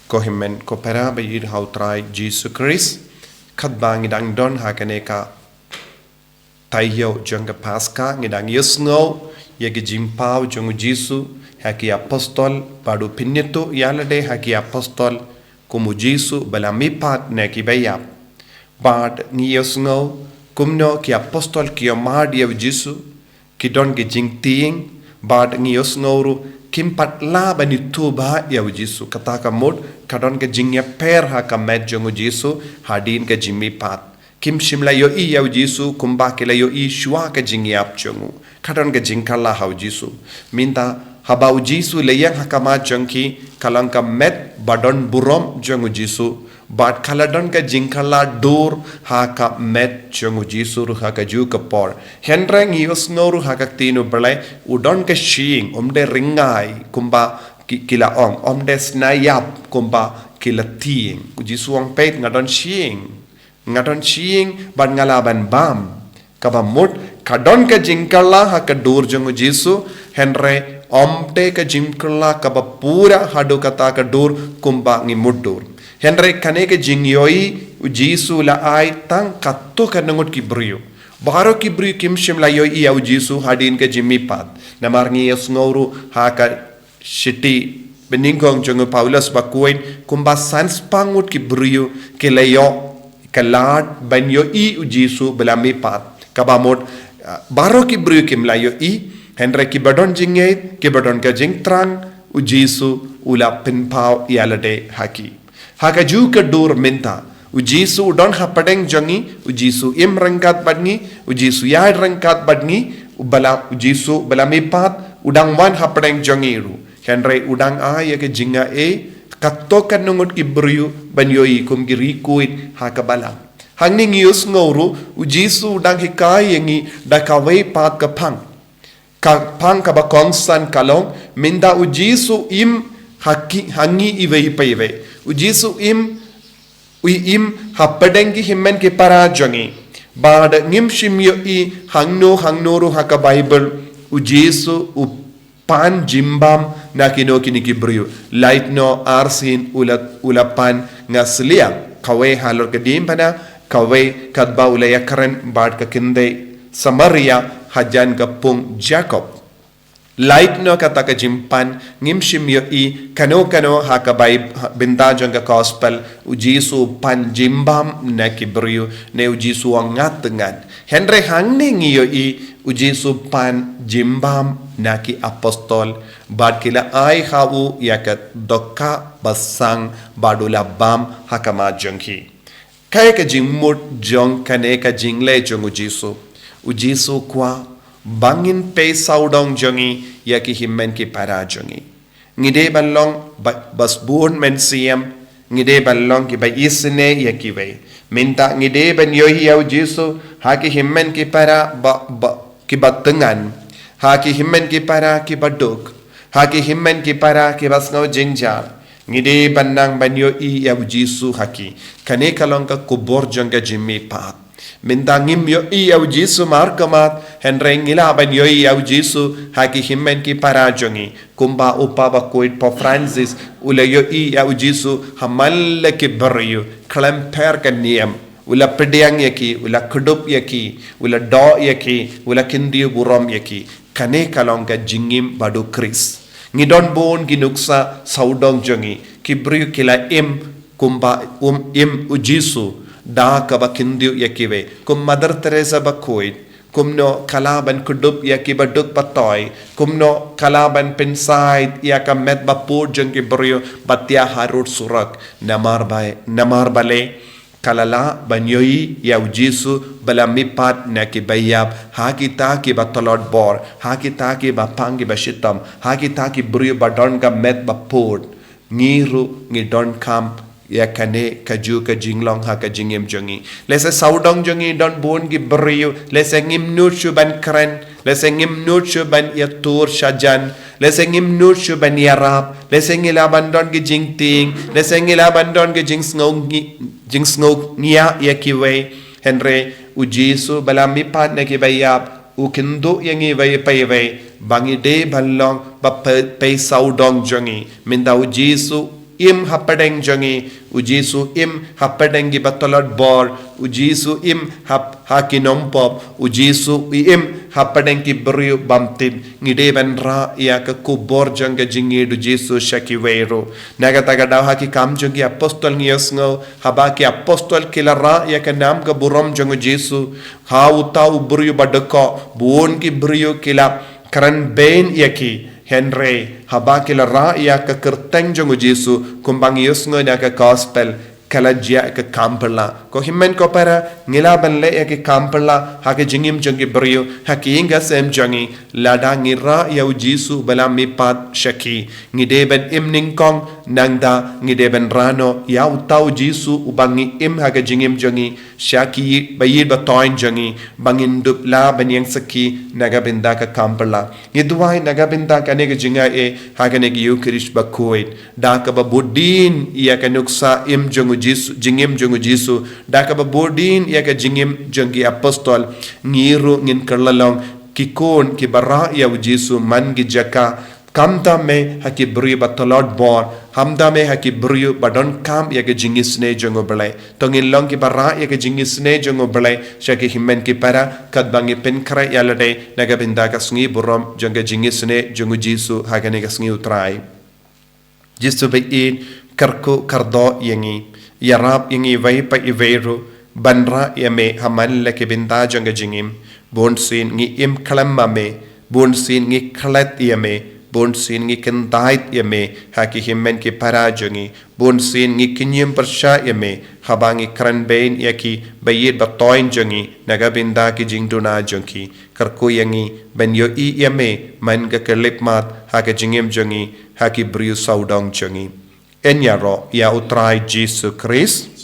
ko himmen ko pera ba yid hautrai Jisu Christ khat bang dang don ha kaneka tayo jong paska ngidang yesngo yagi jimpau jong Jisu haki apostol padu pinneto yalade haki apostol kumu Jisu Jingmihpat neki bayap bad ni yesngo kumno ki apostol ki omad yav Jisu ki don ge jingting bad ni yesngo kimpat la bani tuba yav Jisu kata ka mod kadon ge jingya per ha ka met jong Jisu Hadien ke Jingmihpat kim shimla yo i yaw Jisu kumba kila yo i shwa ka jingyap chungu kadon ka jingkala haw Jisu minta habau Jisu leyang hakama jongki kalang ka met badon burom jongu Jisu bat kaladon ka jingkala dur ha ka met jongu Jisu ru ha ka ju ka por henreng yos ngoru ha ka tinu belai udon ka shing omde ringai kumba kila ong omde snayap kumba kila tiing Jisu ang pet ngadon shing ban ngalaban bam kaba mut kadon ka jingkala ha ka dur jongu Jisu henre omte ka jingkala kaba pura hadu kata ka dur kumba ngi mudur henre kane ka jingyoi Jisu la ai tang katto ka nangut ki brio baro ki brio kim shim la yoi au Jisu Hadien ka Jingmihpat namar ngi yesngoru ha ka shiti beningong jongu Paulus bakuin kumba sans pangut ki brio ke layo kalad banyo i Jisu Jingmihpat kabamot baro ki brio kim layo i henre ki badon jingay ki badon ka jingtrang Jisu ula pinpao yalade haki haka ju ka dur minta Jisu don hapadeng jongi Jisu im rangkat badngi Jisu yai rangkat badngi ubala Jisu Jingmihpat udang wan hapadeng jongi ru henre udang ya ke jinga katto kanungut ibru banyoi kum girikuit hakabala hangning yus ngoru Jisu udang hikai yangi dakawai pat kapang ka ba kongsan kalong minda Jisu im hangi iwe iwe Jisu im hapadengi himmen ke parajongi bad ngim shimyo i hangnoru haka Bible Jisu pan Jingbam na kini kibriyo light no arsin ulapan ngaslia kawe halor kedim pada kawe kadba ulaya keren bad ka kinde Samaria hajan gapung Jacob light no kata ka jimpan ngim shimyo i kano haka bai binda jonga gospel Jisu pan Jingbam na kibriyo ne Jisu angat dengan henre hangne ngiyo i Jisu pan Jingbam naki apostol bad kila ai hawu yakat dokka basang badula bam hakama jonghi kaya ka jingmut jong kane ka jingle jong Jisu kwa bangin pe saudong jongi yaki himmen ki para jongi ngide balong basbun men siam ngide balong ki ba isne yaki we minta ngide ban yohi au Jisu haki himmen ki para ki batengan haki himmen ki para ki baduk haki himmen ki para ki basngau jingjar ngide bandang banyo i au Jisu haki kane kalong ka kubor jonga Jingmihpat minta ngim yo i au Jisu markamat henreng ila banyo i au Jisu haki himmen ki para jongi kumba upaba koit po Francis ula yo i au Jisu hamalle ki baryo klamper ka niem ula pedang yaki ula kudup yaki ula do yaki ula kindi burom yaki kane kalong ka jingim badu Chris ngidon bon ginuksa saudong jongi kibru kila im kumba im Jisu da ka ba kindi yakiwe kum Mother Teresa ba koit kumno kalaban kudup yaki baduk patoy kumno kalaban pensait yaka met bapur jong kibru batya harut surak namar bale kalala banyoi ya Jisu Jingmihpat na ki bayab hakita ki batolod bor hakita ki bapangi bashitam hakita ki brio badon ka met bapod ngiru ngidon kam ya kane kaju ka jinglong ha ka jingim jongi lesa saudong jongi don bon ki brio lesa ngim nuchu ban kren lesa ngim nuchu ban yatur shajan lesa ngim nuchu ban yarap lesa ngila bandon ki jingting lesa ngila bandon ki jingsngog niya yakiwe henre Jisu Jingmihpat na ki bayab ukindo yangi way paywe bangi de ballong ba pe saudong jongi minda Jisu im hapadeng jangi u Jisu im hapadeng gi batolot bor u Jisu im hakinompop u Jisu im hapadeng ki beriu bamtib ngideben ra ya ke kubor janga jingi du Jisu shaki weiro naga taga daw haki kam jangi apostol ngiyasngo habaki apostol kila ra ya ke nam ke burom jangu Jisu ha utau beriu badeko buon ki beriu kila karan ben yaki Henry habakila ra ya ke kerteng jangu Jisu kumbang yusngo na ke gospel kala jia ke kampala ko himmen ko para ngila ban le ya ke kampala ha ke jingim jangi brio ha ke inga sem jangi lada ngira ya Jisu Jingmihpat shaki ngideben imning kong nangda ngideben rano ya utau Jisu ubangi im ha ke jingim jangi shaki bayid batoin jangi bangin dup la banyang saki naga binda ka kampala ngidwai naga binda ka ne ke jinga e ha ke ne Eucharist bakoit da ka babudin ya ke nuksa im jangu Jisu jingim jangu Jisu da ka babudin ya ke jingim jangi apostol ngiru ngin kerlalong kikon ki bara ya Jisu man gi jaka kamta me haki bri batolot bor hamda me haki bri badon kam ya ke jingisne jango belai tongin long ki bara ya ke jingisne jango belai shaki himmen ki para kadbangi pen kra ya lade naga binda ka sngi burom janga jingisne jango Jisu hagane ka sngi utrai Jisu be in karko kardo yangi yarab yangi vai pa iveru banra yame haman leke binda janga jingim bonsin ngi im klamma me bonsin ngi klat yame bonsin ngi kendait yame haki himmen ki parajangi bonsin ngi kinyim persha yame habangi kranbein yaki bayid batoin jangi naga binda ki jingduna jangi karko yangi ben yo I yame man ga kelipmat haki jingim jangi haki briu saudong jangi enyaro ya utrai Jisu Christ